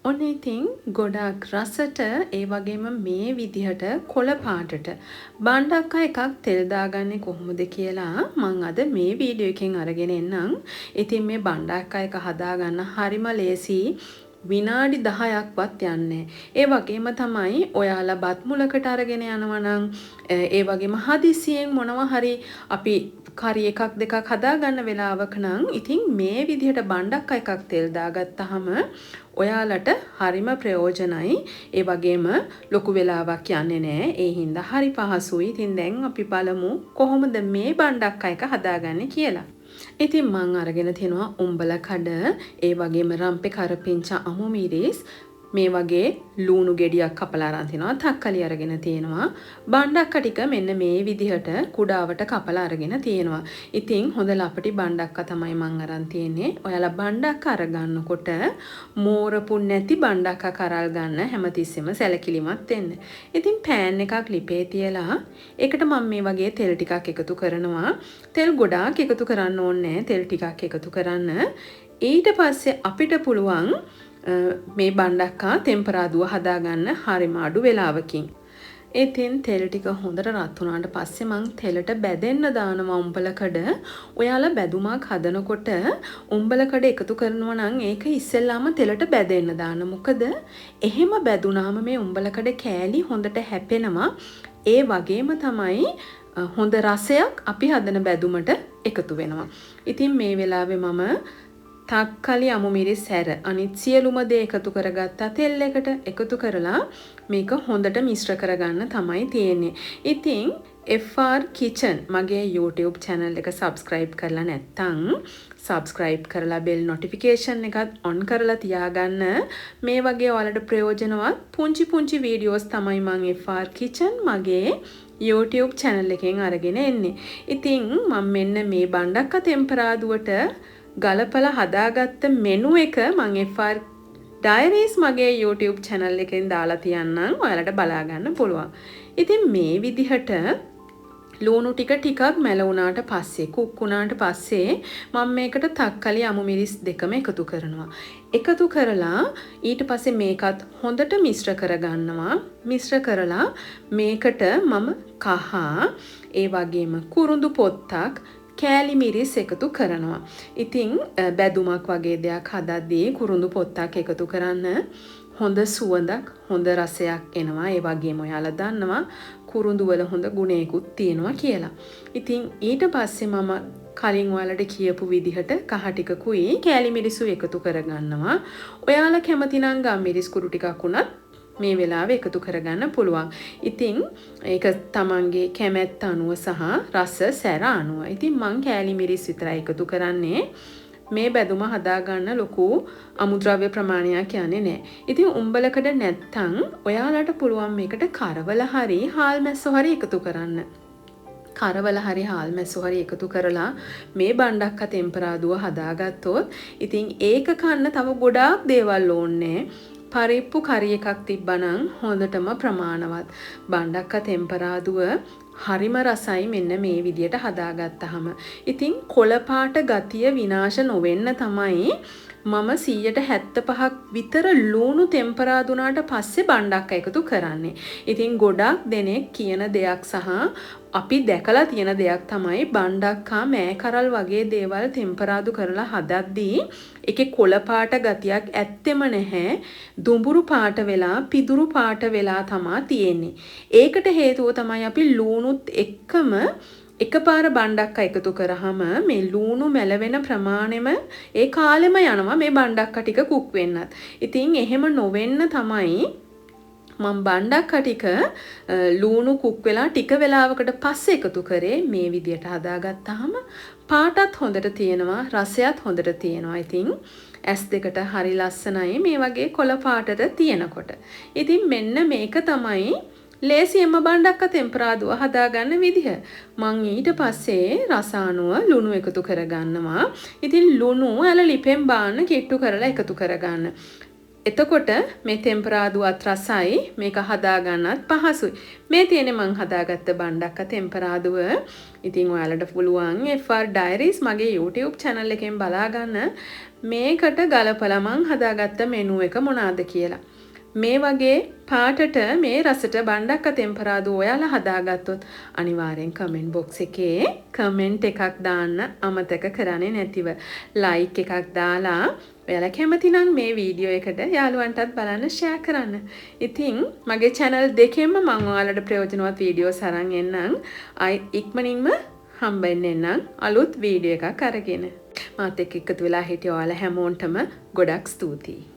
ඔන්න ඉතින් ගොඩක් රසට ඒ වගේම මේ විදිහට කොළ පාටට බණ්ඩක්ක එකක් තෙල් දාගන්නේ කොහොමද කියලා මම අද මේ වීඩියෝ එකෙන් අරගෙන එන්නම්. ඉතින් මේ බණ්ඩක්ක එක හදාගන්න හරිම ලේසි. විනාඩි 10ක්වත් යන්නේ. ඒ වගේම තමයි ඔයාලා බත් මුලකට අරගෙන යනවා නම් ඒ වගේම හදිසියෙන් මොනවා හරි අපි කරි එකක් දෙකක් හදාගන්න වෙලාවක නම් ඉතින් මේ විදිහට බණ්ඩක්ක එකක් තෙල් දාගත්තාම ඔයාලට හරිම ප්‍රයෝජනයි. ඒ වගේම ලොකු වෙලාවක් යන්නේ නැහැ. ඒ හින්දා හරි පහසුයි. ඉතින් දැන් අපි බලමු කොහොමද මේ බණ්ඩක්ක එක හදාගන්නේ කියලා. ඉතින් මං අරගෙන තියෙනවා උඹල කඩ, ඒ වගේම රම්පේ කරපිංචා අමු මිරිස්, මේ වගේ ලූණු ගෙඩියක් කපලා අරන් තිනවා, තක්කලි අරගෙන තියෙනවා, බණ්ඩක්ක ටික මෙන්න මේ විදිහට කුඩාවට කපලා අරගෙන තියෙනවා. ඉතින් හොඳ ලපටි බණ්ඩක්ක තමයි මං අරන් තියෙන්නේ. ඔයාලා බණ්ඩක්ක අරගන්නකොට මෝරපු නැති බණ්ඩක්ක කරල් ගන්න හැමතිස්සෙම සැලකිලිමත් වෙන්න. ඉතින් පෑන් එකක් ලිපේ තියලා ඒකට මම මේ වගේ තෙල් ටිකක් එකතු කරනවා. තෙල් ගොඩාක් එකතු කරන්න ඕනේ නැහැ. තෙල් ටිකක් එකතු කරන්න. ඊට පස්සේ අපිට පුළුවන් මේ බණ්ඩක්කා තෙම්පරාදුව හදාගන්න හරිම අඩු වෙලාවකින්. ඉතින් තෙල් ටික හොඳට රත් වුණාට පස්සේ මං තෙලට බැදෙන්න දානවා උඹලකඩ. ඔයාලා බැදුමක් හදනකොට උඹලකඩ එකතු කරනවා නම් ඒක ඉස්සෙල්ලාම තෙලට බැදෙන්න දාන්න. මොකද එහෙම බැදුනාම මේ උඹලකඩ කෑලි හොඳට හැපෙනවා. ඒ වගේම තමයි හොඳ රසයක් අපි හදන බැදුමට එකතු වෙනවා. ඉතින් මේ වෙලාවේ මම තක්කලි අමු මිරිස් හැර අනිත් සියලුම දේ එකතු කරගත්ත තෙල් එකට එකතු කරලා මේක හොඳට මිශ්‍ර කරගන්න තමයි තියෙන්නේ. ඉතින් FR Kitchen මගේ YouTube channel එක subscribe කරලා නැත්නම් subscribe කරලා bell notification එකත් on කරලා තියාගන්න. මේ වගේ ඔයාලට ප්‍රයෝජනවත් පුංචි videos තමයි මම FR Kitchen මගේ YouTube channel එකෙන් අරගෙන එන්නේ. ඉතින් මම මෙන්න මේ බණ්ඩක්ක තෙම්පරාදුවට ගලපලා හදාගත්ත මෙනු එක මම FR Diaries මගේ YouTube channel එකෙන් දාලා තියන්නම්. ඔයාලට බලා ගන්න පුළුවන්. ඉතින් මේ විදිහට ලුණු ටිකක් මැල වුණාට පස්සේ කුක් වුණාට පස්සේ මම මේකට තක්කලි අමු මිරිස් දෙකම එකතු කරනවා. එකතු කරලා ඊට පස්සේ මේකත් හොඳට මිශ්‍ර කරගන්නවා. මිශ්‍ර කරලා මේකට මම කහ ඒ වගේම කුරුඳු පොත්තක් කෑලි මිරිස් එකතු කරනවා. ඉතින් බැදුමක් වගේ දෙයක් හදද්දී කුරුඳු පොත්තක් එකතු කරන්න හොඳ සුවඳක්, හොඳ රසයක් එනවා. ඒ වගේම ඔයාලා දන්නවා කුරුඳු වල හොඳ ගුණයකුත් තියෙනවා කියලා. ඉතින් ඊට පස්සේ මම කලින් ඔයාලට කියපු විදිහට කහ ටිකකුයි කෑලි මිරිසු එකතු කරගන්නවා. ඔයාලා කැමති නම් ගම් මිරිස් කුඩු ටිකක් උනත් මේ වෙලාවේ එකතු කරගන්න පුළුවන්. ඉතින් ඒක තමන්ගේ කැමැත්ත අනුව සහ රස සැර අනුව. ඉතින් මං කෑලි මිරිස් විතරයි එකතු කරන්නේ. මේ බැදුම හදාගන්න ලොකු අමුද්‍රව්‍ය ප්‍රමාණයක් යන්නේ නැහැ. ඉතින් උඹලකඩ නැත්තම් ඔයාලට පුළුවන් මේකට කරවල හරි හාල් මැස්සෝ හරි එකතු කරන්න. කරවල හරි හාල් මැස්සෝ හරි එකතු කරලා මේ බණ්ඩක්ක තෙම්පරාදුව හදාගත්තොත් ඉතින් ඒක කන්න තව ගොඩාක් දේවල් ඕනේ. පරිප්පු කරි එකක් තිබ්බනම් හොඳටම ප්‍රමාණවත්. බණ්ඩක්ක තෙම්පරාදුව හරිම රසයි මෙන්න මේ විදියට හදාගත්තාම. ඉතින් කොළ පාට ගතිය විනාශ නොවෙන්න තමයි මම 175ක් විතර ලුණු තෙම්පරාදුනාට පස්සේ බණ්ඩක්ක එකතු කරන්නේ. ඉතින් ගොඩක් දෙනෙක් කියන දෙයක් සහ අපි දැකලා තියෙන දෙයක් තමයි බණ්ඩක්කා මෑ කරල් වගේ දේවල් තෙම්පරාදු කරලා හදද්දී ඒකේ කොළ පාට ගතියක් ඇත්තෙම නැහැ. දුඹුරු පාට වෙලා පිදුරු පාට වෙලා තමයි තියෙන්නේ. ඒකට හේතුව තමයි අපි ලුණුත් එක්කම එකපාර බණ්ඩක්ක එකතු කරාම මේ ලුණු මැලවෙන ප්‍රමාණයම ඒ කාලෙම යනවා මේ බණ්ඩක්ක ටික කුක් වෙන්නත්. ඉතින් එහෙම නොවෙන්න තමයි මම බණ්ඩක්ක ටික ලුණු කුක් වෙලා ටික වෙලාවකට පස්සේ එකතු කරේ. මේ විදියට හදාගත්තාම පාටත් හොඳට තියෙනවා, රසයත් හොඳට තියෙනවා. ඉතින් S2ට හරි ලස්සනයි මේ වගේ කොළ පාටට තියෙනකොට. ඉතින් මෙන්න මේක තමයි ලේසියෙන්ම බණ්ඩක්ක තෙම්පරාදුව හදාගන්න විදිහ. මං ඊට පස්සේ රස අනුව ලුණු එකතු කරගන්නවා. ඉතින් ලුණු අල ලිපෙන් බාන්න කිට්ටු කරලා එකතු කරගන්න. එතකොට මේ ටෙම්පරාදුවත් රසයි මේක හදාගන්නත් පහසුයි. මේ තියෙන්නේ මං හදාගත්ත බණ්ඩක්ක ටෙම්පරාදුව. ඉතින් ඔයාලට පුළුවන් FR Diaries මගේ YouTube channel එකෙන් බලාගන්න මේකට ගලපලා මං හදාගත්ත මෙනු එක මොනවාද කියලා. මේ වගේ පාටට මේ රසට බණ්ඩක්ක ටෙම්පරාදුව ඔයාලා හදාගත්තොත් අනිවාර්යෙන් කමෙන්ට් බොක්ස් එකේ කමෙන්ට් එකක් දාන්න අමතක කරන්නේ නැතිව ලයික් එකක් දාලා ඔයාලා කැමති නම් මේ වීඩියෝ එකට යාළුවන්ටත් බලන්න ෂෙයා කරන්න. ඉතින් මගේ channel දෙකෙන්ම මම ඔයාලට ප්‍රයෝජනවත් වීඩියෝස් අරන් එන්නම්. ඉක්මනින්ම හම්බෙන්න එන්නම් අලුත් වීඩියෝ එකක් අරගෙන. මාත් එක්ක එකතු වෙලා හිටිය ඔයාලා හැමෝන්ටම ගොඩක් ස්තුතියි.